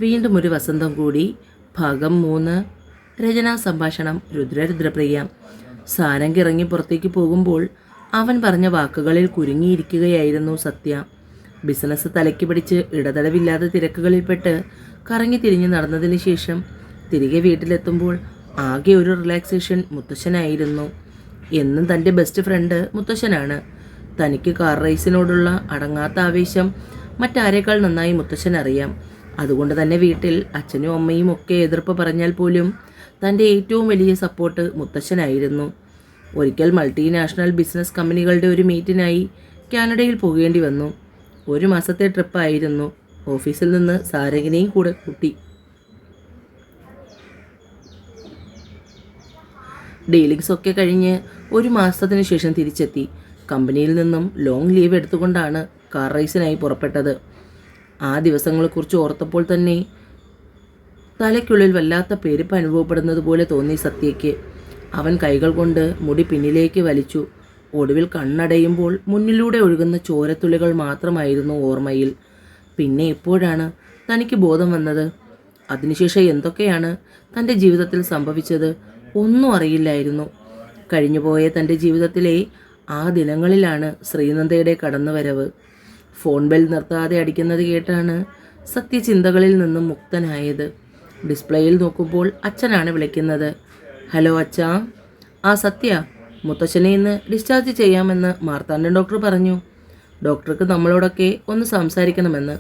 വീണ്ടും ഒരു വസന്തം കൂടി. ഭാഗം 3. രചനാ സംഭാഷണം രുദ്രരുദ്രപ്രിയ. സാരംഗ് ഇറങ്ങി പുറത്തേക്ക് പോകുമ്പോൾ അവൻ പറഞ്ഞ വാക്കുകളിൽ കുരുങ്ങിയിരിക്കുകയായിരുന്നു സത്യ. ബിസിനസ് തലയ്ക്ക് പിടിച്ച് ഇടതടവില്ലാതെ തിരക്കുകളിൽപ്പെട്ട് കറങ്ങി തിരിഞ്ഞ് നടന്നതിന് ശേഷം തിരികെ വീട്ടിലെത്തുമ്പോൾ ആകെ ഒരു റിലാക്സേഷൻ മുത്തശ്ശനായിരുന്നു. എന്നും തൻ്റെ ബെസ്റ്റ് ഫ്രണ്ട് മുത്തശ്ശനാണ്. തനിക്ക് കാർ റേസിനോടുള്ള അടങ്ങാത്ത ആവേശം മറ്റാരേക്കാൾ നന്നായി മുത്തശ്ശൻ അറിയാം. അതുകൊണ്ട് തന്നെ വീട്ടിൽ അച്ഛനും അമ്മയും ഒക്കെ എതിർപ്പ് പറഞ്ഞാൽ പോലും തൻ്റെ ഏറ്റവും വലിയ സപ്പോർട്ട് മുത്തശ്ശനായിരുന്നു. ഒരിക്കൽ മൾട്ടിനാഷണൽ ബിസിനസ് കമ്പനികളുടെ ഒരു മീറ്റിനായി കാനഡയിൽ പോകേണ്ടി വന്നു. 1 മാസത്തെ ട്രിപ്പായിരുന്നു. ഓഫീസിൽ നിന്ന് സാരംഗിനെയും കൂടെ കൂട്ടി. ഡീലിങ്സ് ഒക്കെ കഴിഞ്ഞ് 1 മാസത്തിന് ശേഷം തിരിച്ചെത്തി. കമ്പനിയിൽ നിന്നും ലോങ് ലീവ് എടുത്തുകൊണ്ടാണ് കാർ റേസിനായി പുറപ്പെട്ടത്. ആ ദിവസങ്ങളെക്കുറിച്ച് ഓർത്തപ്പോൾ തന്നെ തലയ്ക്കുള്ളിൽ വല്ലാത്ത പെരുപ്പ് അനുഭവപ്പെടുന്നത് പോലെ തോന്നി സത്യയ്ക്ക്. അവൻ കൈകൾ കൊണ്ട് മുടി പിന്നിലേക്ക് വലിച്ചു. ഒടുവിൽ കണ്ണടയുമ്പോൾ മുന്നിലൂടെ ഒഴുകുന്ന ചോരത്തുള്ളികൾ മാത്രമായിരുന്നു ഓർമ്മയിൽ. പിന്നെ എപ്പോഴാണ് തനിക്ക് ബോധം വന്നത്? അതിനുശേഷം എന്തൊക്കെയാണ് തൻ്റെ ജീവിതത്തിൽ സംഭവിച്ചത്? ഒന്നും അറിയില്ലായിരുന്നു. കഴിഞ്ഞുപോയ തൻ്റെ ജീവിതത്തിലെ ആ ദിനങ്ങളിലാണ് ശ്രീനന്ദയുടെ കടന്നുവരവ്. ഫോൺ ബെൽ നിർത്താതെ അടിക്കുന്നത് കേട്ടാണ് സത്യ ചിന്തകളിൽ നിന്നും മുക്തനായത്. ഡിസ്പ്ലേയിൽ നോക്കുമ്പോൾ അച്ഛനാണ് വിളിക്കുന്നത്. ഹലോ അച്ഛാ. ആ സത്യ, മുത്തച്ഛനെ ഇന്ന് ഡിസ്ചാർജ് ചെയ്യാമെന്ന് മാർത്താണ്ഡൻ ഡോക്ടർ പറഞ്ഞു. ഡോക്ടർക്ക് നമ്മളോടൊക്കെ ഒന്ന് സംസാരിക്കണമെന്ന്.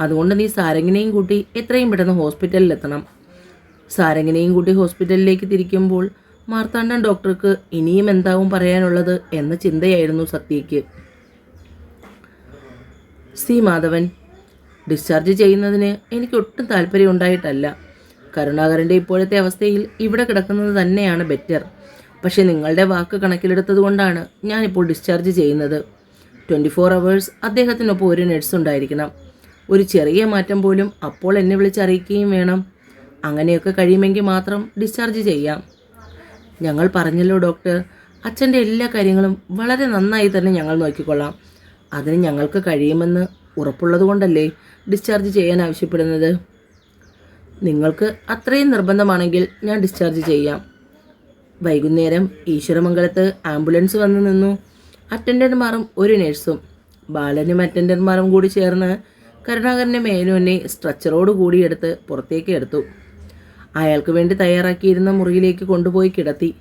അതുകൊണ്ട് നീ സാരംഗിനെയും കൂട്ടി എത്രയും പെട്ടെന്ന് ഹോസ്പിറ്റലിലെത്തണം. സാരംഗിനെയും കൂട്ടി ഹോസ്പിറ്റലിലേക്ക് തിരിക്കുമ്പോൾ മാർത്താണ്ഡൻ ഡോക്ടർക്ക് ഇനിയും എന്താവും പറയാനുള്ളത് എന്ന ചിന്തയായിരുന്നു സത്യയ്ക്ക്. സി മാധവൻ, ഡിസ്ചാർജ് ചെയ്യുന്നതിന് എനിക്ക് ഒട്ടും താല്പര്യം ഉണ്ടായിട്ടല്ല. കരുണാകരൻ്റെ ഇപ്പോഴത്തെ അവസ്ഥയിൽ ഇവിടെ കിടക്കുന്നത് തന്നെയാണ് ബെറ്റർ. പക്ഷേ നിങ്ങളുടെ വാക്ക് കണക്കിലെടുത്തത് കൊണ്ടാണ് ഞാനിപ്പോൾ ഡിസ്ചാർജ് ചെയ്യുന്നത്. 24 hours അദ്ദേഹത്തിനൊപ്പം ഒരു നഴ്സ് ഉണ്ടായിരിക്കണം. ഒരു ചെറിയ മാറ്റം പോലും അപ്പോൾ എന്നെ വിളിച്ചറിയിക്കുകയും വേണം. അങ്ങനെയൊക്കെ കഴിയുമെങ്കിൽ മാത്രം ഡിസ്ചാർജ് ചെയ്യാം. ഞങ്ങൾ പറഞ്ഞല്ലോ ഡോക്ടർ, അച്ഛൻ്റെ എല്ലാ കാര്യങ്ങളും വളരെ നന്നായി തന്നെ ഞങ്ങൾ നോക്കിക്കൊള്ളാം. അതിന് ഞങ്ങൾക്ക് കഴിയുമെന്ന് ഉറപ്പുള്ളത് കൊണ്ടല്ലേ ഡിസ്ചാർജ് ചെയ്യാൻ ആവശ്യപ്പെടുന്നത്. നിങ്ങൾക്ക് അത്രയും നിർബന്ധമാണെങ്കിൽ ഞാൻ ഡിസ്ചാർജ് ചെയ്യാം. വൈകുന്നേരം ഈശ്വരമംഗലത്ത് ആംബുലൻസ് വന്നു നിന്നു. അറ്റൻഡന്റുമാരും ഒരു നഴ്സും ബാലനും അറ്റൻഡന്റുമാരും കൂടി ചേർന്ന് കരുണാകരൻ്റെ മേനോനെ സ്ട്രെച്ചറോട് കൂടിയെടുത്ത് പുറത്തേക്ക് എടുത്തു. അയാൾക്ക് വേണ്ടി തയ്യാറാക്കിയിരുന്ന മുറിയിലേക്ക് കൊണ്ടുപോയി കിടത്തി.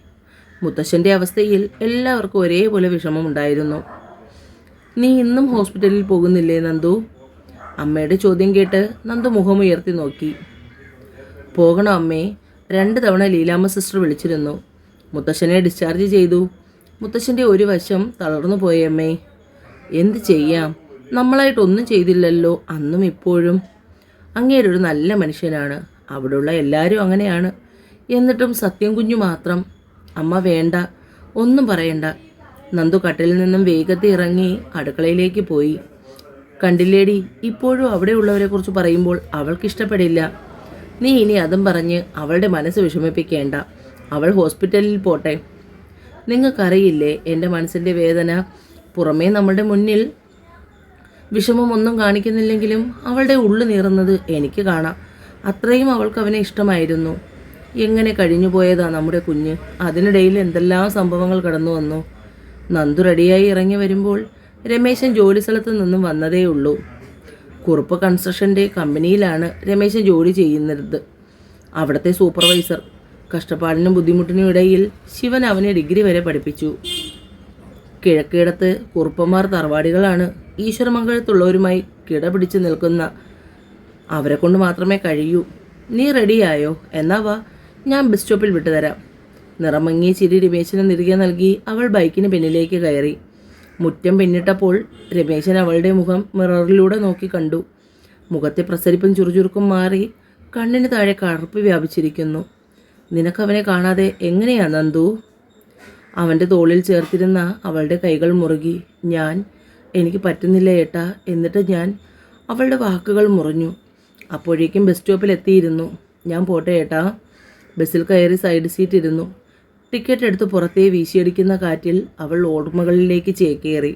മുത്തശ്ശൻ്റെ അവസ്ഥയിൽ എല്ലാവർക്കും ഒരേപോലെ വിഷമമുണ്ടായിരുന്നു. നീ ഇന്നും ഹോസ്പിറ്റലിൽ പോകുന്നില്ലേ നന്ദു? അമ്മയുടെ ചോദ്യം കേട്ട് നന്ദു മുഖമുയർത്തി നോക്കി. പോകണം അമ്മേ. 2 തവണ ലീലാമ്മ സിസ്റ്റർ വിളിച്ചിരുന്നു. മുത്തശ്ശനെ ഡിസ്ചാർജ് ചെയ്തു. മുത്തശ്ശൻ്റെ ഒരു വശം തളർന്നു പോയമ്മേ. എന്ത് ചെയ്യാം, നമ്മളായിട്ടൊന്നും ചെയ്തില്ലല്ലോ അന്നും ഇപ്പോഴും. അങ്ങേരൊരു നല്ല മനുഷ്യനാണ്. അവിടെയുള്ള എല്ലാവരും അങ്ങനെയാണ്. എന്നിട്ടും സത്യം കുഞ്ഞു മാത്രം. അമ്മ വേണ്ട, ഒന്നും പറയണ്ട. നന്ദു കട്ടിലിൽ നിന്നും വേഗത്തിൽ ഇറങ്ങി അടുക്കളയിലേക്ക് പോയി. കണ്ടില്ലേടി, ഇപ്പോഴും അവിടെയുള്ളവരെക്കുറിച്ച് പറയുമ്പോൾ അവൾക്കിഷ്ടപ്പെടില്ല. നീ ഇനി അതും പറഞ്ഞ് അവളുടെ മനസ്സ് വിഷമിപ്പിക്കേണ്ട. അവൾ ഹോസ്പിറ്റലിൽ പോട്ടെ. നിങ്ങൾക്കറിയില്ലേ എൻ്റെ മനസ്സിൻ്റെ വേദന. പുറമേ നമ്മളുടെ മുന്നിൽ വിഷമമൊന്നും കാണിക്കുന്നില്ലെങ്കിലും അവളുടെ ഉള്ളു നീറുന്നത് എനിക്ക് കാണാം. അത്രയും അവൾക്ക് അവനെ ഇഷ്ടമായിരുന്നു. എങ്ങനെ കഴിഞ്ഞു പോയതാ നമ്മുടെ കുഞ്ഞ്. അതിനിടയിൽ എന്തെല്ലാം സംഭവങ്ങൾ കടന്നു വന്നു. നന്ദു റെഡിയായി ഇറങ്ങി വരുമ്പോൾ രമേശൻ ജോലി സ്ഥലത്ത് നിന്നും വന്നതേ ഉള്ളൂ. കുറുപ്പ് കൺസ്ട്രക്ഷൻ്റെ കമ്പനിയിലാണ് രമേശൻ ജോലി ചെയ്യുന്നത്. അവിടുത്തെ സൂപ്പർവൈസർ. കഷ്ടപ്പാടിനും ബുദ്ധിമുട്ടിനും ഇടയിൽ ശിവൻ അവനെ ഡിഗ്രി വരെ പഠിപ്പിച്ചു. കിഴക്കേടത്ത് കുറുപ്പന്മാർ തറവാടികളാണ്. ഈശ്വരമംഗലത്തുള്ളവരുമായി കിടപിടിച്ച് നിൽക്കുന്ന അവരെ കൊണ്ട് മാത്രമേ കഴിയൂ. നീ റെഡിയായോ? എന്നാ വാ, ഞാൻ ബസ് സ്റ്റോപ്പിൽ വിട്ടുതരാം. നിറമങ്ങിയ ചിരി രമേശന് തിരികെ നൽകി അവൾ ബൈക്കിന് പിന്നിലേക്ക് കയറി. മുറ്റം പിന്നിട്ടപ്പോൾ രമേശൻ അവളുടെ മുഖം മിററിലൂടെ നോക്കി കണ്ടു. മുഖത്തെ പ്രസരിപ്പും ചുറുചുറുക്കും മാറി കണ്ണിന് താഴെ കറുപ്പ് വ്യാപിച്ചിരിക്കുന്നു. നിനക്കവനെ കാണാതെ എങ്ങനെയാ നന്ദു? അവൻ്റെ തോളിൽ ചേർത്തിരുന്ന അവളുടെ കൈകൾ മുറുകി. എനിക്ക് പറ്റുന്നില്ല ഏട്ടാ. എന്നിട്ട് ഞാൻ അവളുടെ വാക്കുകൾ മുറിഞ്ഞു. അപ്പോഴേക്കും ബസ് സ്റ്റോപ്പിൽ എത്തിയിരുന്നു. ഞാൻ പോട്ടെ ഏട്ടാ. ബസ്സിൽ കയറി സൈഡ് സീറ്റ് ഇരുന്നു. ടിക്കറ്റ് എടുത്ത് പുറത്തേ വീശിയടിക്കുന്ന കാറ്റിൽ അവൾ ഓർമ്മകളിലേക്ക് ചേക്കേറി.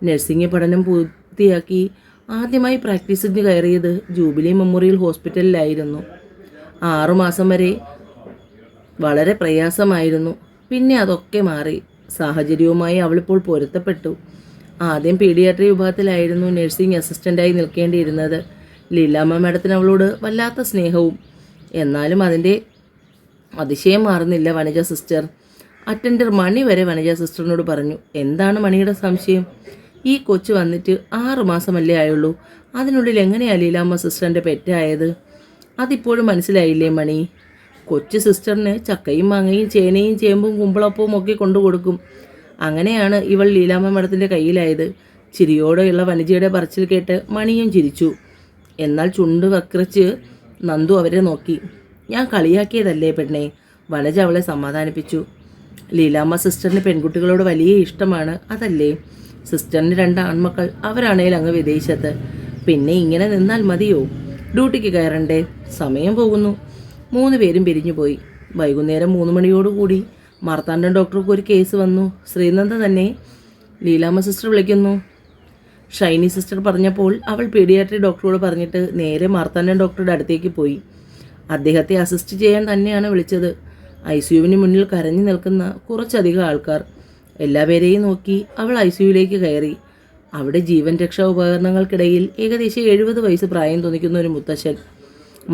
നഴ്സിംഗ് പഠനം പൂർത്തിയാക്കി ആദ്യമായി പ്രാക്ടീസിന് കയറിയത് ജൂബിലി മെമ്മോറിയൽ ഹോസ്പിറ്റലിലായിരുന്നു. 6 മാസം വരെ വളരെ പ്രയാസമായിരുന്നു. പിന്നെ അതൊക്കെ മാറി. സാഹചര്യവുമായി അവളിപ്പോൾ പൊരുത്തപ്പെട്ടു. ആദ്യം പീഡിയാട്രി വിഭാഗത്തിലായിരുന്നു നഴ്സിംഗ് അസിസ്റ്റൻ്റായി നിൽക്കേണ്ടിയിരുന്നത്. ലീലാമ്മ മാഡത്തിന് അവളോട് വല്ലാത്ത സ്നേഹവും. എന്നാലും അതിൻ്റെ അതിശയം മാറുന്നില്ല വനജ സിസ്റ്റർ. അറ്റൻഡർ മണി വരെ വനജ സിസ്റ്ററിനോട് പറഞ്ഞു. എന്താണ് മണിയുടെ സംശയം? ഈ കൊച്ചു വന്നിട്ട് 6 മാസമല്ലേ ആയുള്ളൂ. അതിനുള്ളിൽ എങ്ങനെയാണ് ലീലാമ്മ സിസ്റ്ററിൻ്റെ പെറ്റായത്? അതിപ്പോഴും മനസ്സിലായില്ലേ മണി? കൊച്ചു സിസ്റ്ററിന് ചക്കയും മാങ്ങയും ചേനയും ചേമ്പും കുമ്പളപ്പവും ഒക്കെ കൊണ്ടു കൊടുക്കും. അങ്ങനെയാണ് ഇവൾ ലീലാമ്മ മഠത്തിൻ്റെ കയ്യിലായത്. ചിരിയോടെയുള്ള വനജയുടെ പറച്ചിൽ കേട്ട് മണിയും ചിരിച്ചു. എന്നാൽ ചുണ്ട് വക്രച്ച് നന്ദു അവരെ നോക്കി. ഞാൻ കളിയാക്കിയതല്ലേ പെണ്ണെ, വനജ അവളെ സമാധാനിപ്പിച്ചു. ലീലാമ്മ സിസ്റ്ററിന് പെൺകുട്ടികളോട് വലിയ ഇഷ്ടമാണ്, അതല്ലേ? സിസ്റ്ററിന് 2 ആൺമക്കൾ, അവരാണേൽ അങ്ങ് വിദേശത്ത്. പിന്നെ ഇങ്ങനെ നിന്നാൽ മതിയോ? ഡ്യൂട്ടിക്ക് കയറണ്ടേ? സമയം പോകുന്നു. 3 പേരും പിരിഞ്ഞുപോയി. വൈകുന്നേരം 3 മണിയോടുകൂടി മാർത്താണ്ഡൻ ഡോക്ടർക്ക് ഒരു കേസ് വന്നു. ശ്രീനന്ദ തന്നെ ലീലാമ്മ സിസ്റ്റർ വിളിക്കുന്നു. ഷൈനി സിസ്റ്റർ പറഞ്ഞപ്പോൾ അവൾ പീഡിയാട്രി ഡോക്ടറോട് പറഞ്ഞിട്ട് നേരെ മാർത്താണ്ഡൻ ഡോക്ടറുടെ അടുത്തേക്ക് പോയി. അദ്ദേഹത്തെ അസിസ്റ്റ് ചെയ്യാൻ തന്നെയാണ് വിളിച്ചത്. ICUവിന് മുന്നിൽ കരഞ്ഞു നിൽക്കുന്ന കുറച്ചധികം ആൾക്കാർ. എല്ലാവരെയും നോക്കി അവൾ ICUവിലേക്ക് കയറി. അവിടെ ജീവൻ രക്ഷാ ഉപകരണങ്ങൾക്കിടയിൽ ഏകദേശം 70 വയസ്സ് പ്രായം തോന്നിക്കുന്ന ഒരു മുത്തശ്ശൻ.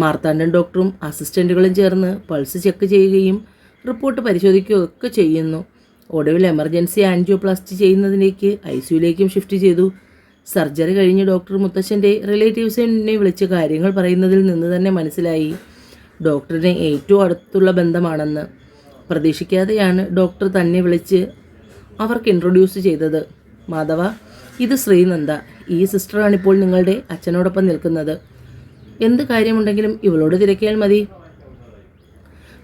മാർത്താണ്ഡൻ ഡോക്ടറും അസിസ്റ്റൻറ്റുകളും ചേർന്ന് പൾസ് ചെക്ക് ചെയ്യുകയും റിപ്പോർട്ട് പരിശോധിക്കുകയൊക്കെ ചെയ്യുന്നു. ഒടുവിൽ എമർജൻസി ആൻജിയോപ്ലാസ്റ്റി ചെയ്യുന്നതിലേക്ക് ICUവിലേക്കും ഷിഫ്റ്റ് ചെയ്തു. സർജറി കഴിഞ്ഞ് ഡോക്ടർ മുത്തശ്ശൻ്റെ റിലേറ്റീവ്സിനെ വിളിച്ച് കാര്യങ്ങൾ പറയുന്നതിൽ നിന്ന് തന്നെ മനസ്സിലായി ഡോക്ടറിനെ ഏറ്റവും അടുത്തുള്ള ബന്ധമാണെന്ന്. പ്രതീക്ഷിക്കാതെയാണ് ഡോക്ടർ തന്നെ വിളിച്ച് അവർക്ക് ഇൻട്രൊഡ്യൂസ് ചെയ്തത്. മാധവ, ഇത് ശ്രീനന്ദ. ഈ സിസ്റ്ററാണിപ്പോൾ നിങ്ങളുടെ അച്ഛനോടൊപ്പം നിൽക്കുന്നത്. എന്ത് കാര്യമുണ്ടെങ്കിലും ഇവളോട് തിരക്കിയാൽ മതി.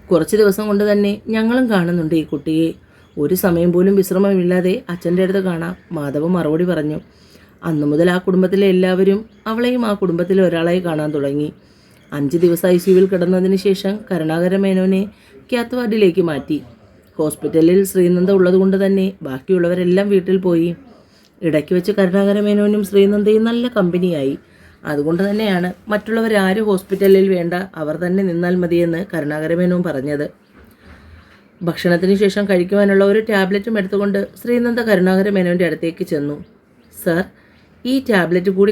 കുറച്ച് ദിവസം കൊണ്ട് തന്നെ ഞങ്ങളും കാണുന്നുണ്ട് ഈ കുട്ടിയെ. ഒരു സമയം പോലും വിശ്രമമില്ലാതെ അച്ഛൻ്റെ അടുത്ത് കാണാം, മാധവ മറുപടി പറഞ്ഞു. അന്നു മുതൽ ആ കുടുംബത്തിലെ എല്ലാവരും അവളെയും ആ കുടുംബത്തിലെ ഒരാളായി കാണാൻ തുടങ്ങി. 5 ദിവസം ICUവിൽ കിടന്നതിന് ശേഷം കരുണാകര മേനോനെ ക്യാത്ത് വാർഡിലേക്ക് മാറ്റി. ഹോസ്പിറ്റലിൽ ശ്രീനന്ദ ഉള്ളതുകൊണ്ട് തന്നെ ബാക്കിയുള്ളവരെല്ലാം വീട്ടിൽ പോയി. ഇടയ്ക്ക് വെച്ച് കരുണാകര മേനോനും ശ്രീനന്ദയും നല്ല കമ്പനിയായി. അതുകൊണ്ട് തന്നെയാണ് മറ്റുള്ളവരാരും ഹോസ്പിറ്റലിൽ വേണ്ട, അവർ തന്നെ നിന്നാൽ മതിയെന്ന് കരുണാകര മേനോൻ പറഞ്ഞത്. ഭക്ഷണത്തിന് ശേഷം കഴിക്കുവാനുള്ള ഒരു ടാബ്ലറ്റും എടുത്തുകൊണ്ട് ശ്രീനന്ദ കരുണാകര മേനോൻ്റെ അടുത്തേക്ക് ചെന്നു. സർ, ഈ ടാബ്ലറ്റ് കൂടി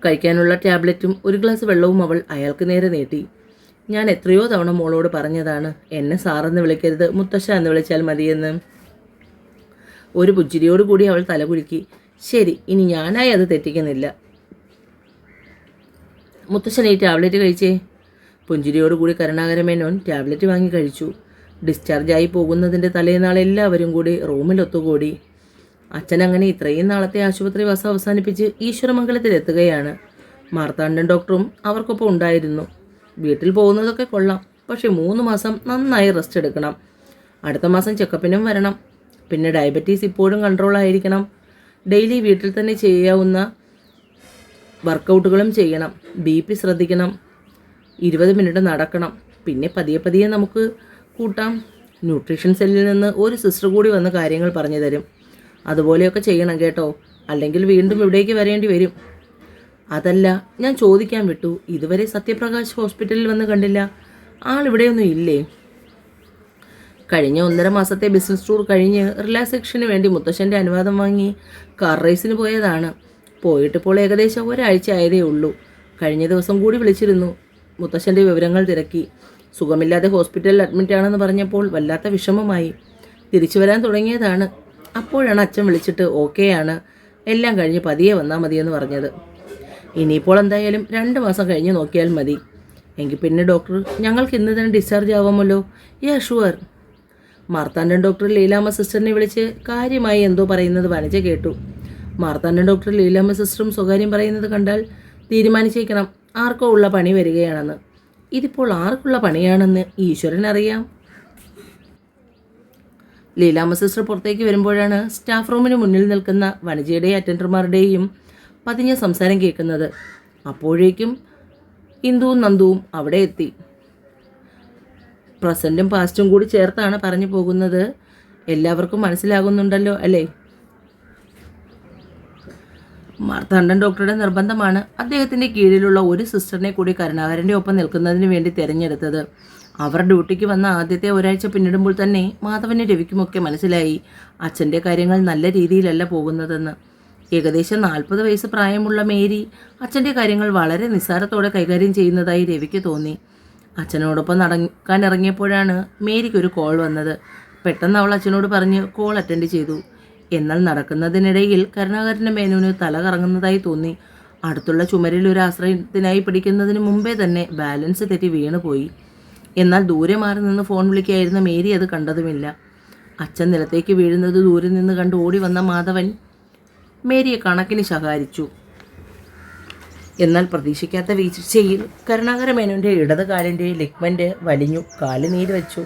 കഴിക്കാനുള്ള ടാബ്ലറ്റും ഒരു ഗ്ലാസ് വെള്ളവും അവൾ അയാൾക്ക് നേരെ നീട്ടി. ഞാൻ എത്രയോ തവണ മോളോട് പറഞ്ഞതാണ്, എന്നെ സാറെന്ന് വിളിക്കരുത്, മുത്തശ്ശ എന്ന് വിളിച്ചാൽ മതിയെന്ന്. ഒരു പുഞ്ചിരിയോടുകൂടി അവൾ തലകുലുക്കി. ശരി, ഇനി ഞാനായി അത് തെറ്റിക്കുന്നില്ല. മുത്തശ്ശൻ ഈ ടാബ്ലറ്റ് കഴിച്ചേ. പുഞ്ചിരിയോടുകൂടി കരുണാകര മേനോൻ ടാബ്ലറ്റ് വാങ്ങി കഴിച്ചു. ഡിസ്ചാർജായി പോകുന്നതിൻ്റെ തലേനാൾ എല്ലാവരും കൂടി റൂമിൽ ഒത്തുകൂടി. അച്ഛൻ അങ്ങനെ ഇത്രയും നാളത്തെ ആശുപത്രിവാസം അവസാനിപ്പിച്ച് ഈശ്വരമംഗലത്തിലെത്തുകയാണ്. മാർത്താണ്ഡൻ ഡോക്ടറും അവർക്കൊപ്പം ഉണ്ടായിരുന്നു. വീട്ടിൽ പോകുന്നതൊക്കെ കൊള്ളാം, പക്ഷേ 3 മാസം നന്നായി റെസ്റ്റ് എടുക്കണം. അടുത്ത മാസം ചെക്കപ്പിനും വരണം. പിന്നെ ഡയബറ്റീസ് ഇപ്പോഴും കൺട്രോളായിരിക്കണം. ഡെയിലി വീട്ടിൽ തന്നെ ചെയ്യാവുന്ന വർക്കൗട്ടുകളും ചെയ്യണം. BP ശ്രദ്ധിക്കണം. 20 മിനിറ്റ് നടക്കണം. പിന്നെ പതിയെ പതിയെ നമുക്ക് കൂട്ടാം. ന്യൂട്രീഷൻ സെല്ലിൽ നിന്ന് ഒരു സിസ്റ്റർ കൂടി വന്ന് കാര്യങ്ങൾ പറഞ്ഞു തരും. അതുപോലെയൊക്കെ ചെയ്യണം കേട്ടോ, അല്ലെങ്കിൽ വീണ്ടും ഇവിടേക്ക് വരേണ്ടി വരും. അതല്ല, ഞാൻ ചോദിക്കാൻ വിട്ടു, ഇതുവരെ സത്യപ്രകാശ് ഹോസ്പിറ്റലിൽ വന്ന് കണ്ടില്ല. ആളിവിടെയൊന്നും ഇല്ലേ? കഴിഞ്ഞ 1.5 മാസത്തെ ബിസിനസ് ടൂർ കഴിഞ്ഞ് റിലാക്സേഷന് വേണ്ടി മുത്തശ്ശൻ്റെ അനുവാദം വാങ്ങി കാർ റേസിന് പോയതാണ്. പോയിട്ടിപ്പോൾ ഏകദേശം 1 ആഴ്ച ആയതേ ഉള്ളൂ. കഴിഞ്ഞ ദിവസം കൂടി വിളിച്ചിരുന്നു. മുത്തശ്ശൻ്റെ വിവരങ്ങൾ തിരക്കി. സുഖമില്ലാതെ ഹോസ്പിറ്റലിൽ അഡ്മിറ്റാണെന്ന് പറഞ്ഞപ്പോൾ വല്ലാത്ത വിഷമമായി. തിരിച്ചു വരാൻ തുടങ്ങിയതാണ്. അപ്പോഴാണ് അച്ഛൻ വിളിച്ചിട്ട് ഓക്കെയാണ്, എല്ലാം കഴിഞ്ഞ് പതിയെ വന്നാൽ മതിയെന്ന് പറഞ്ഞത്. ഇനിയിപ്പോൾ എന്തായാലും 2 മാസം കഴിഞ്ഞ് നോക്കിയാൽ മതി. എങ്കിൽ പിന്നെ ഡോക്ടർ, ഞങ്ങൾക്ക് ഇന്ന് തന്നെ ഡിസ്ചാർജ് ആവാമല്ലോ? ഷുവർ. മാർത്താണ്ഡൻ ഡോക്ടർ ലീലാമ്മ സിസ്റ്ററിനെ വിളിച്ച് കാര്യമായി എന്തോ പറയുന്നത് വനജ കേട്ടു. മാർത്താണ്ഡൻ ഡോക്ടർ ലീലാമ്മ സിസ്റ്ററും സ്വകാര്യം പറയുന്നത് കണ്ടാൽ തീരുമാനിച്ചേക്കണം ആർക്കോ ഉള്ള പണി വരികയാണെന്ന്. ഇതിപ്പോൾ ആർക്കുള്ള പണിയാണെന്ന് ഈശ്വരനറിയാം. ലീലാമ്മ സിസ്റ്റർ പുറത്തേക്ക് വരുമ്പോഴാണ് സ്റ്റാഫ് റൂമിന് മുന്നിൽ നിൽക്കുന്ന വനജയുടെയും അറ്റൻഡർമാരുടെയും പതിഞ്ഞ സംസാരം കേൾക്കുന്നത്. അപ്പോഴേക്കും ഇന്ദുവും നന്ദുവും അവിടെ എത്തി. പ്രസൻറ്റും പാസ്റ്റും കൂടി ചേർത്താണ് പറഞ്ഞു പോകുന്നത്. എല്ലാവർക്കും മനസ്സിലാകുന്നുണ്ടല്ലോ അല്ലേ? മാർത്താണ്ഡൻ ഡോക്ടറുടെ നിർബന്ധമാണ് അദ്ദേഹത്തിൻ്റെ കീഴിലുള്ള ഒരു സിസ്റ്ററിനെ കൂടി കരുണാകരൻ്റെ ഒപ്പം നിൽക്കുന്നതിന് വേണ്ടി തിരഞ്ഞെടുത്തത്. അവർ ഡ്യൂട്ടിക്ക് വന്ന ആദ്യത്തെ ഒരാഴ്ച പിന്നിടുമ്പോൾ തന്നെ മാധവനും രവിക്കുമൊക്കെ മനസ്സിലായി അച്ഛൻ്റെ കാര്യങ്ങൾ നല്ല രീതിയിലല്ല പോകുന്നതെന്ന്. ഏകദേശം 40 വയസ്സ് പ്രായമുള്ള മേരി അച്ഛൻ്റെ കാര്യങ്ങൾ വളരെ നിസ്സാരത്തോടെ കൈകാര്യം ചെയ്യുന്നതായി രവിക്ക് തോന്നി. അച്ഛനോടൊപ്പം നടക്കാൻ ഇറങ്ങിയപ്പോഴാണ് മേരിക്കൊരു കോൾ വന്നത്. പെട്ടെന്ന് അവൾ അച്ഛനോട് പറഞ്ഞ് കോൾ അറ്റൻഡ് ചെയ്തു. എന്നാൽ നടക്കുന്നതിനിടയിൽ കരുണാകരൻ്റെ മേനോന് തല കറങ്ങുന്നതായി തോന്നി. അടുത്തുള്ള ചുമരിൽ ഒരു ആശ്രയത്തിനായി പിടിക്കുന്നതിന് മുമ്പേ തന്നെ ബാലൻസ് തെറ്റി വീണുപോയി. എന്നാൽ ദൂരെ മാറി നിന്ന് ഫോൺ വിളിക്കായിരുന്ന മേരി അത് കണ്ടതുമില്ല. അച്ഛൻ നിലത്തേക്ക് വീഴുന്നത് ദൂരെ നിന്ന് കണ്ട് ഓടി വന്ന മാധവൻ മേരിയെ കണക്കിന് ശകാരിച്ചു. എന്നാൽ പ്രതീക്ഷിക്കാത്ത വീഴ്ചയിൽ കരുണാകര മേനോൻ്റെ ഇടത് കാലിൻ്റെ ലിഗ്മെൻ്റ് വലിഞ്ഞു. കാല് നീര് വെച്ചു.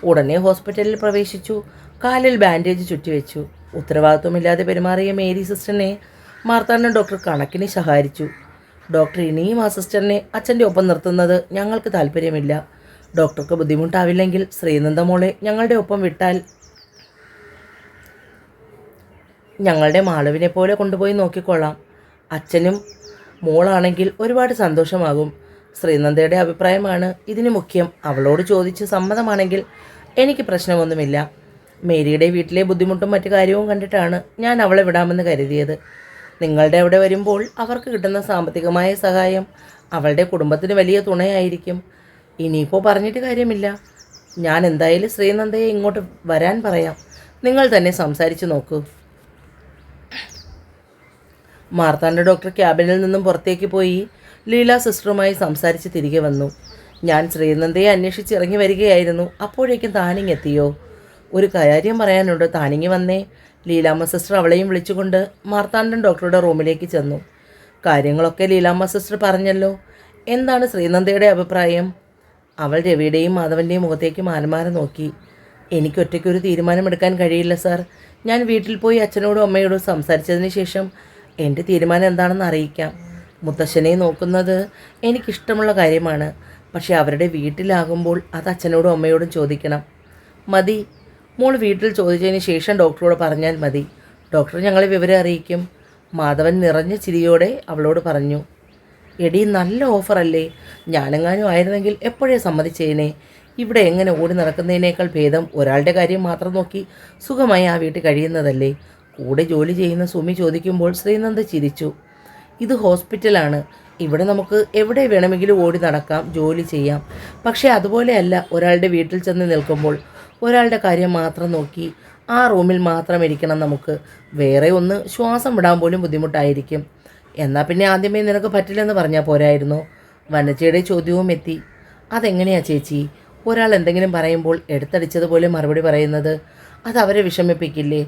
ഉടനെ ഹോസ്പിറ്റലിൽ പ്രവേശിച്ചു. കാലിൽ ബാൻഡേജ് ചുറ്റിവെച്ചു. ഉത്തരവാദിത്വമില്ലാതെ പെരുമാറിയ മേരി സിസ്റ്ററിനെ മാർത്താണ്ഡൻ ഡോക്ടർ കണക്കിന് ശകാരിച്ചു. ഡോക്ടർ ഇനിയും ആ സിസ്റ്ററിനെ അച്ഛൻ്റെ ഒപ്പം നിർത്തുന്നത് ഞങ്ങൾക്ക് താല്പര്യമില്ല. ഡോക്ടർക്ക് ബുദ്ധിമുട്ടാവില്ലെങ്കിൽ ശ്രീനന്ദ മോളെ ഞങ്ങളുടെ ഒപ്പം വിട്ടാൽ ഞങ്ങളുടെ മാളുവിനെ പോലെ കൊണ്ടുപോയി നോക്കിക്കൊള്ളാം. അച്ഛനും മോളാണെങ്കിൽ ഒരുപാട് സന്തോഷമാകും. ശ്രീനന്ദയുടെ അഭിപ്രായമാണ് ഇതിന് മുഖ്യം. അവളോട് ചോദിച്ച് സമ്മതമാണെങ്കിൽ എനിക്ക് പ്രശ്നമൊന്നുമില്ല. മേരിയുടെ വീട്ടിലെ ബുദ്ധിമുട്ടും മറ്റു കാര്യവും കണ്ടിട്ടാണ് ഞാൻ അവളെ വിടാമെന്ന് കരുതിയത്. നിങ്ങളുടെ അവിടെ വരുമ്പോൾ അവർക്ക് കിട്ടുന്ന സാമ്പത്തികമായ സഹായം അവളുടെ കുടുംബത്തിന് വലിയ തുണയായിരിക്കും. ഇനിയിപ്പോൾ പറഞ്ഞിട്ട് കാര്യമില്ല. ഞാൻ എന്തായാലും ശ്രീനന്ദയെ ഇങ്ങോട്ട് വരാൻ പറയാം. നിങ്ങൾ തന്നെ സംസാരിച്ച് നോക്കൂ. മാർത്താണ്ഡ ഡോക്ടർ ക്യാബിനിൽ നിന്നും പുറത്തേക്ക് പോയി ലീല സിസ്റ്ററുമായി സംസാരിച്ച് തിരികെ വന്നു. ഞാൻ ശ്രീനന്ദയെ അന്വേഷിച്ച് ഇറങ്ങി വരികയായിരുന്നു. അപ്പോഴേക്കും താനിങ്ങെത്തിയോ? ഒരു കാര്യം പറയാനുണ്ട്, താനിങ്ങി വന്നേ. ലീലാമ്മ സിസ്റ്റർ അവളെയും വിളിച്ചുകൊണ്ട് മാർത്താണ്ഡൻ ഡോക്ടറുടെ റൂമിലേക്ക് ചെന്നു. കാര്യങ്ങളൊക്കെ ലീലാമ്മ സിസ്റ്റർ പറഞ്ഞല്ലോ. എന്താണ് ശ്രീനന്ദയുടെ അഭിപ്രായം? അവൾ രവിയുടെയും മാധവൻ്റെയും മുഖത്തേക്ക് മാറി നോക്കി. എനിക്കൊറ്റയ്ക്കൊരു തീരുമാനമെടുക്കാൻ കഴിയില്ല സാർ. ഞാൻ വീട്ടിൽ പോയി അച്ഛനോടും അമ്മയോടും സംസാരിച്ചതിന് ശേഷം എൻ്റെ തീരുമാനം എന്താണെന്ന് അറിയിക്കാം. മുത്തശ്ശനെ നോക്കുന്നത് എനിക്കിഷ്ടമുള്ള കാര്യമാണ്. പക്ഷേ അവരുടെ വീട്ടിലാകുമ്പോൾ അത് അച്ഛനോടും അമ്മയോടും ചോദിക്കണം. മതി, മോൾ വീട്ടിൽ ചോദിച്ചതിന് ശേഷം ഡോക്ടറോട് പറഞ്ഞാൽ മതി. ഡോക്ടർ ഞങ്ങളെ വിവരം അറിയിക്കും. മാധവൻ നിറഞ്ഞ ചിരിയോടെ അവളോട് പറഞ്ഞു. എടി, നല്ല ഓഫറല്ലേ. ഞാനെങ്ങാനും ആയിരുന്നെങ്കിൽ എപ്പോഴേ സമ്മതിച്ചേനെ. ഇവിടെ എങ്ങനെ ഓടി നടക്കുന്നതിനേക്കാൾ ഭേദം ഒരാളുടെ കാര്യം മാത്രം നോക്കി സുഖമായി ആ വീട്ടിൽ കഴിയുന്നതല്ലേ. കൂടെ ജോലി ചെയ്യുന്ന സുമി ചോദിക്കുമ്പോൾ ശ്രീനന്ദ ചിരിച്ചു. ഇത് ഹോസ്പിറ്റലാണ്. ഇവിടെ നമുക്ക് എവിടെ വേണമെങ്കിലും ഓടി നടക്കാം, ജോലി ചെയ്യാം. പക്ഷേ അതുപോലെയല്ല ഒരാളുടെ വീട്ടിൽ ചെന്ന് നിൽക്കുമ്പോൾ. ഒരാളുടെ കാര്യം മാത്രം നോക്കി ആ റൂമിൽ മാത്രം ഇരിക്കണം നമുക്ക്. വേറെ ഒന്ന് ശ്വാസം വിടാൻ പോലും ബുദ്ധിമുട്ടായിരിക്കും. എന്നാൽ പിന്നെ ആദ്യമേ നിനക്ക് പറ്റില്ലെന്ന് പറഞ്ഞാൽ പോരായിരുന്നോ? വനജയുടെ ചോദ്യവും എത്തി. അതെങ്ങനെയാ ചേച്ചി, ഒരാൾ എന്തെങ്കിലും പറയുമ്പോൾ എടുത്തടിച്ചതുപോലെ മറുപടി പറയുന്നത്? അത് അവരെ വിഷമിപ്പിക്കില്ലേ?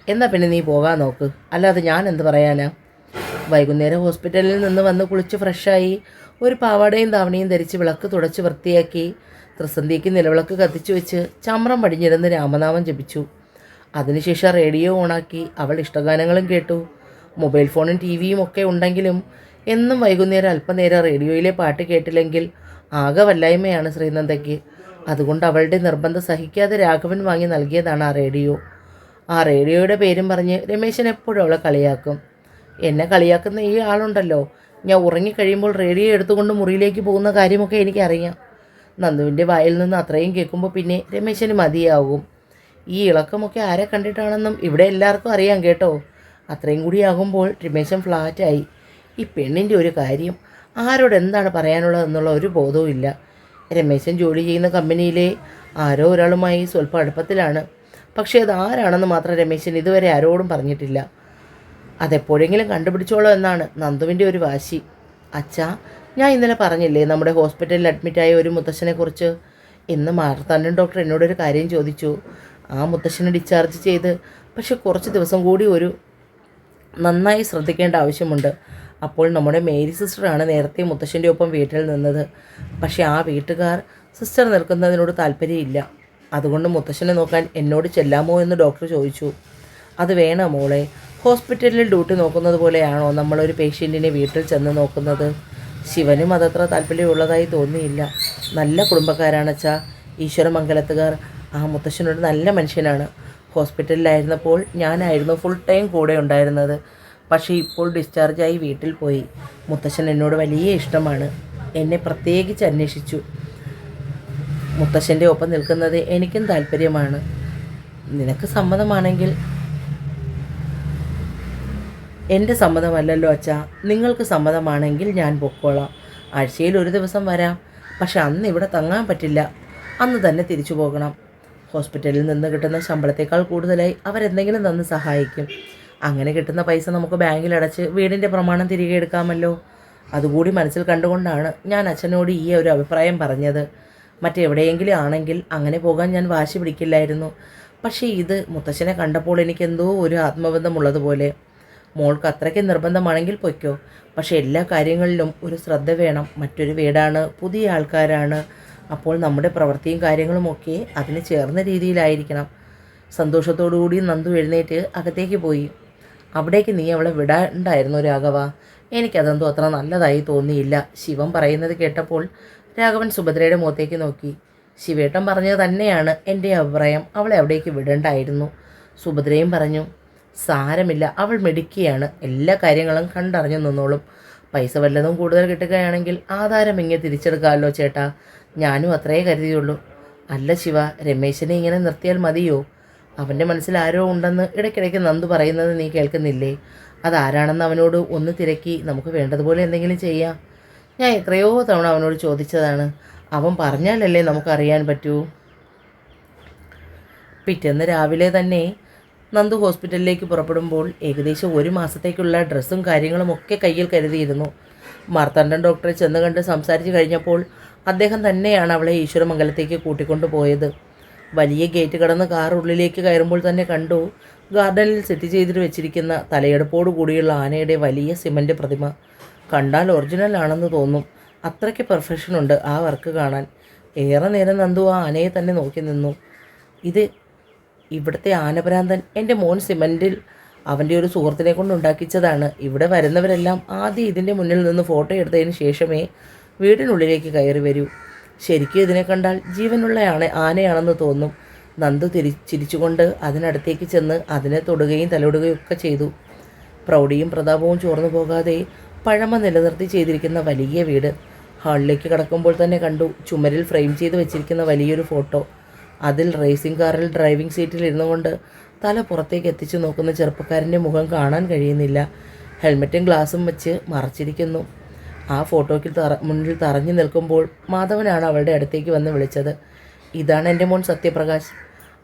എന്നാൽ പിന്നെ നീ പോകാൻ നോക്ക്. അല്ലാതെ ഞാൻ എന്ത് പറയാനാ? വൈകുന്നേരം ഹോസ്പിറ്റലിൽ നിന്ന് വന്ന് കുളിച്ച് ഫ്രഷായി ഒരു പാവാടയും ധാവണിയും ധരിച്ച് വിളക്ക് തുടച്ച് വൃത്തിയാക്കി ത്രിസന്ധിക്ക് നിലവിളക്ക് കത്തിച്ചു വെച്ച് ചമ്രം പടിഞ്ഞിരുന്ന് രാമനാമം ജപിച്ചു. അതിനുശേഷം റേഡിയോ ഓണാക്കി അവൾ ഇഷ്ടഗാനങ്ങളും കേട്ടു. മൊബൈൽ ഫോണും ടി വിയും ഒക്കെ ഉണ്ടെങ്കിലും എന്നും വൈകുന്നേരം അല്പനേരം റേഡിയോയിലെ പാട്ട് കേട്ടില്ലെങ്കിൽ ആകെ വല്ലായ്മയാണ് ശ്രീനന്ദയ്ക്ക്. അതുകൊണ്ട് അവളുടെ നിർബന്ധം സഹിക്കാതെ രാഘവൻ വാങ്ങി നൽകിയതാണ് ആ റേഡിയോ. ആ റേഡിയോയുടെ പേരും പറഞ്ഞ് രമേശൻ എപ്പോഴും അവളെ കളിയാക്കും. എന്നെ കളിയാക്കുന്ന ഈ ആളുണ്ടല്ലോ, ഞാൻ ഉറങ്ങിക്കഴിയുമ്പോൾ റേഡിയോ എടുത്തുകൊണ്ട് മുറിയിലേക്ക് പോകുന്ന കാര്യമൊക്കെ എനിക്കറിയാം. നന്ദുവിൻ്റെ വായിൽ നിന്ന് അത്രയും കേൾക്കുമ്പോൾ പിന്നെ രമേശന് മതിയാകും. ഈ ഇളക്കമൊക്കെ ആരെ കണ്ടിട്ടാണെന്നും ഇവിടെ എല്ലാവർക്കും അറിയാം കേട്ടോ. അത്രയും കൂടി ആകുമ്പോൾ രമേശൻ ഫ്ലാറ്റായി. ഈ പെണ്ണിൻ്റെ ഒരു കാര്യം ആരോട് എന്താണ് പറയാനുള്ളതെന്നുള്ള ഒരു ബോധവും ഇല്ല. രമേശൻ ജോലി ചെയ്യുന്ന കമ്പനിയിലെ ആരോ ഒരാളുമായി സ്വല്പം അടുപ്പത്തിലാണ്. പക്ഷേ അത് ആരാണെന്ന് മാത്രം രമേശൻ ഇതുവരെ ആരോടും പറഞ്ഞിട്ടില്ല. അതെപ്പോഴെങ്കിലും കണ്ടുപിടിച്ചോളൂ എന്നാണ് നന്ദുവിൻ്റെ ഒരു വാശി. അച്ഛാ, ഞാൻ ഇന്നലെ പറഞ്ഞില്ലേ നമ്മുടെ ഹോസ്പിറ്റലിൽ അഡ്മിറ്റായ ഒരു മുത്തശ്ശനെക്കുറിച്ച്? ഇന്ന് മാർത്താണ്ഡൻ ഡോക്ടർ എന്നോടൊരു കാര്യം ചോദിച്ചു. ആ മുത്തശ്ശനെ ഡിസ്ചാർജ് ചെയ്ത്, പക്ഷെ കുറച്ച് ദിവസം കൂടി നന്നായി ശ്രദ്ധിക്കേണ്ട ആവശ്യമുണ്ട്. അപ്പോൾ നമ്മുടെ മേരി സിസ്റ്ററാണ് നേരത്തെ മുത്തശ്ശൻ്റെ ഒപ്പം വീട്ടിൽ നിന്നത്. പക്ഷേ ആ വീട്ടുകാർ സിസ്റ്റർ നിൽക്കുന്നതിനോട് താല്പര്യമില്ല. അതുകൊണ്ട് മുത്തശ്ശനെ നോക്കാൻ എന്നോട് ചെല്ലാമോ എന്ന് ഡോക്ടർ ചോദിച്ചു. അത് വേണം മോളെ. ഹോസ്പിറ്റലിൽ ഡ്യൂട്ടി നോക്കുന്നത് പോലെയാണോ നമ്മളൊരു പേഷ്യൻറ്റിനെ വീട്ടിൽ ചെന്ന് നോക്കുന്നത്? ശിവനും അതത്ര താല്പര്യമുള്ളതായി തോന്നിയില്ല. നല്ല കുടുംബക്കാരാണച്ചാ ഈശ്വരമംഗലത്തുകാർ. ആ മുത്തശ്ശനൊരു നല്ല മനുഷ്യനാണ്. ഹോസ്പിറ്റലിലായിരുന്നപ്പോൾ ഞാനായിരുന്നു ഫുൾ ടൈം കൂടെ ഉണ്ടായിരുന്നത്. പക്ഷേ ഇപ്പോൾ ഡിസ്ചാർജായി വീട്ടിൽ പോയി. മുത്തശ്ശൻ എന്നോട് വലിയ ഇഷ്ടമാണ്. എന്നെ പ്രത്യേകിച്ച് അന്വേഷിച്ചു. മുത്തശ്ശൻ്റെ ഒപ്പം നിൽക്കുന്നത് എനിക്കും താല്പര്യമാണ്. നിനക്ക് സമ്മതമാണെങ്കിൽ. എൻ്റെ സമ്മതമല്ലല്ലോ അച്ഛാ. നിങ്ങൾക്ക് സമ്മതമാണെങ്കിൽ ഞാൻ പൊക്കോളാം. ആഴ്ചയിൽ ഒരു ദിവസം വരാം. പക്ഷെ അന്ന് ഇവിടെ തങ്ങാൻ പറ്റില്ല. അന്ന് തന്നെ തിരിച്ചു പോകണം. ഹോസ്പിറ്റലിൽ നിന്ന് കിട്ടുന്ന ശമ്പളത്തേക്കാൾ കൂടുതലായി അവരെന്തെങ്കിലും തന്ന് സഹായിക്കും. അങ്ങനെ കിട്ടുന്ന പൈസ നമുക്ക് ബാങ്കിൽ അടച്ച് വീടിൻ്റെ പ്രമാണം തിരികെ എടുക്കാമല്ലോ. അതുകൂടി മനസ്സിൽ കണ്ടുകൊണ്ടാണ് ഞാൻ അച്ഛനോട് ഈ ഒരു അഭിപ്രായം പറഞ്ഞത്. മറ്റെവിടെയെങ്കിലും ആണെങ്കിൽ അങ്ങനെ പോകാൻ ഞാൻ വാശി പിടിക്കില്ലായിരുന്നു. പക്ഷേ ഇത് മുത്തശ്ശനെ കണ്ടപ്പോൾ എനിക്കെന്തോ ഒരു ആത്മബന്ധമുള്ളതുപോലെ. മോൾക്ക് അത്രയ്ക്ക് നിർബന്ധമാണെങ്കിൽ പൊയ്ക്കോ. പക്ഷേ എല്ലാ കാര്യങ്ങളിലും ഒരു ശ്രദ്ധ വേണം. മറ്റൊരു വീടാണ്, പുതിയ ആൾക്കാരാണ്. അപ്പോൾ നമ്മുടെ പ്രവൃത്തിയും കാര്യങ്ങളുമൊക്കെ അതിന് ചേർന്ന രീതിയിലായിരിക്കണം. സന്തോഷത്തോടുകൂടി നന്ദു എഴുന്നേറ്റ് അകത്തേക്ക് പോയി. അവിടേക്ക് നീ അവളെ വിടാണ്ടായിരുന്നു രാഘവ. എനിക്കതെന്തോ അത്ര നല്ലതായി തോന്നിയില്ല. ശിവൻ പറയുന്നത് കേട്ടപ്പോൾ രാഘവൻ സുഭദ്രയുടെ മുഖത്തേക്ക് നോക്കി. ശിവേട്ടൻ പറഞ്ഞത് തന്നെയാണ് എൻ്റെ അഭിപ്രായം. അവളെ അവിടേക്ക് വിടണ്ടായിരുന്നു. സുഭദ്രയും പറഞ്ഞു, സാരമില്ല, അവൾ മിടുക്കിയാണ്. എല്ലാ കാര്യങ്ങളും കണ്ടറിഞ്ഞു നിന്നോളും. പൈസ വല്ലതും കൂടുതൽ കിട്ടുകയാണെങ്കിൽ ആധാരം ഇങ്ങനെ തിരിച്ചെടുക്കാമല്ലോ ചേട്ടാ. ഞാനും അത്രയേ കരുതിയുള്ളൂ. അല്ല ശിവ, രമേശനെ ഇങ്ങനെ നിർത്തിയാൽ മതിയോ? അവൻ്റെ മനസ്സിൽ ആരോ ഉണ്ടെന്ന് ഇടയ്ക്കിടയ്ക്ക് നന്ദു പറയുന്നത് നീ കേൾക്കുന്നില്ലേ? അതാരാണെന്ന് അവനോട് ഒന്ന് തിരക്കി നമുക്ക് വേണ്ടതുപോലെ എന്തെങ്കിലും ചെയ്യാം. ഞാൻ എത്രയോ തവണ അവനോട് ചോദിച്ചതാണ്. അവൻ പറഞ്ഞാലല്ലേ നമുക്കറിയാൻ പറ്റൂ. പിറ്റേന്ന് രാവിലെ തന്നെ നന്ദു ഹോസ്പിറ്റലിലേക്ക് പുറപ്പെടുമ്പോൾ ഏകദേശം 1 മാസത്തേക്കുള്ള ഡ്രസ്സും കാര്യങ്ങളും ഒക്കെ കയ്യിൽ കരുതിയിരുന്നു. മാർത്താണ്ഡൻ ഡോക്ടറെ ചെന്ന് കണ്ട് സംസാരിച്ച് കഴിഞ്ഞപ്പോൾ അദ്ദേഹം തന്നെയാണ് അവളെ ഈശ്വരമംഗലത്തേക്ക് കൂട്ടിക്കൊണ്ടു പോയത്. വലിയ ഗേറ്റ് കടന്ന് കാർ ഉള്ളിലേക്ക് കയറുമ്പോൾ തന്നെ കണ്ടു ഗാർഡനിൽ സെറ്റ് ചെയ്തിട്ട് വെച്ചിരിക്കുന്ന തലയെടുപ്പോടു കൂടിയുള്ള ആനയുടെ വലിയ സിമൻ്റ് പ്രതിമ. കണ്ടാൽ ഒറിജിനൽ ആണെന്ന് തോന്നും. അത്രയ്ക്ക് പെർഫെക്ഷനുണ്ട് ആ വർക്ക് കാണാൻ. ഏറെ നേരം നന്ദു ആ ആനയെ തന്നെ നോക്കി നിന്നു. ഇത് ഇവിടുത്തെ ആനഭ്രാന്തൻ എൻ്റെ മോൻ സിമൻറ്റിൽ അവൻ്റെ ഒരു സുഹൃത്തിനെ കൊണ്ടുണ്ടാക്കിച്ചതാണ്. ഇവിടെ വരുന്നവരെല്ലാം ആദ്യം ഇതിൻ്റെ മുന്നിൽ നിന്ന് ഫോട്ടോ എടുത്തതിന് ശേഷമേ വീടിനുള്ളിലേക്ക് കയറി വരൂ. ശരിക്കും ഇതിനെ കണ്ടാൽ ജീവനുള്ള ആനയാണെന്ന് തോന്നും. നന്ദു ചിരിച്ചുകൊണ്ട് അതിനടുത്തേക്ക് ചെന്ന് അതിനെ തൊടുകയും തലോടുകയും ഒക്കെ ചെയ്തു. പ്രൗഢിയും പ്രതാപവും ചോർന്നു പോകാതെ പഴമ നിലനിർത്തി ചെയ്തിരിക്കുന്ന വലിയ വീട്. ഹാളിലേക്ക് കടക്കുമ്പോൾ തന്നെ കണ്ടു ചുമരിൽ ഫ്രെയിം ചെയ്ത് വെച്ചിരിക്കുന്ന വലിയൊരു ഫോട്ടോ. അതിൽ റേസിംഗ് കാറിൽ ഡ്രൈവിംഗ് സീറ്റിൽ ഇരുന്നു കൊണ്ട് തല പുറത്തേക്ക് എത്തിച്ചു നോക്കുന്ന ചെറുപ്പക്കാരൻ്റെ മുഖം കാണാൻ കഴിയുന്നില്ല. ഹെൽമറ്റും ഗ്ലാസും വെച്ച് മറച്ചിരിക്കുന്നു. ആ ഫോട്ടോയ്ക്ക് മുന്നിൽ തറഞ്ഞു നിൽക്കുമ്പോൾ മാധവനാണ് അവളുടെ അടുത്തേക്ക് വന്ന് വിളിച്ചത്. ഇതാണ് എൻ്റെ മോൻ സത്യപ്രകാശ്.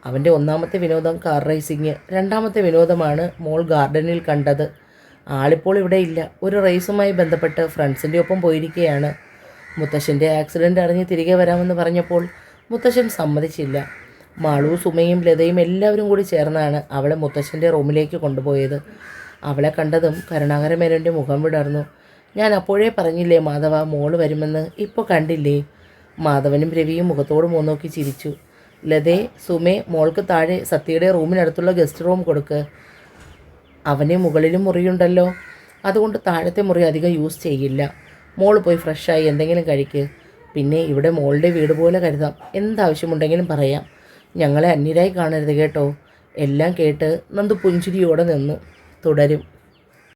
അവൻ്റെ ഒന്നാമത്തെ വിനോദം കാർ റേസിങ്, രണ്ടാമത്തെ വിനോദമാണ് മോൾ ഗാർഡനിൽ കണ്ടത്. ആളിപ്പോൾ ഇവിടെ ഇല്ല. ഒരു റേസുമായി ബന്ധപ്പെട്ട് ഫ്രണ്ട്സിൻ്റെ ഒപ്പം പോയിരിക്കുകയാണ്. മുത്തശ്ശൻ്റെ ആക്സിഡൻ്റ് അറിഞ്ഞ് തിരികെ വരാമെന്ന് പറഞ്ഞപ്പോൾ മുത്തശ്ശൻ സമ്മതിച്ചില്ല. മാളുവും സുമയും ലതയും എല്ലാവരും കൂടി ചേർന്നാണ് അവളെ മുത്തശ്ശൻ്റെ റൂമിലേക്ക് കൊണ്ടുപോയത്. അവളെ കണ്ടതും കരുണാകരമേനോൻ്റെ മുഖം വിടർന്നു. ഞാൻ അപ്പോഴേ പറഞ്ഞില്ലേ മാധവ, മോള് വരുമെന്ന്. ഇപ്പോൾ കണ്ടില്ലേ? മാധവനും രവിയും മുഖത്തോട് നോക്കി ചിരിച്ചു. ലതേ, സുമേ, മോൾക്ക് താഴെ സത്യയുടെ റൂമിനടുത്തുള്ള ഗസ്റ്റ് റൂം കൊടുക്ക്. അവന് മുകളിലും മുറിയുണ്ടല്ലോ, അതുകൊണ്ട് താഴത്തെ മുറി അധികം യൂസ് ചെയ്യില്ല. മോൾ പോയി ഫ്രഷായി എന്തെങ്കിലും കഴിക്ക്. പിന്നെ ഇവിടെ മോളുടെ വീട് പോലെ കരുതാം. എന്താവശ്യമുണ്ടെങ്കിലും പറയാം. ഞങ്ങളെ അന്യരായി കാണരുത് കേട്ടോ. എല്ലാം കേട്ട് നന്ദു പുഞ്ചിരിയോടെ നിന്നു. തുടരും.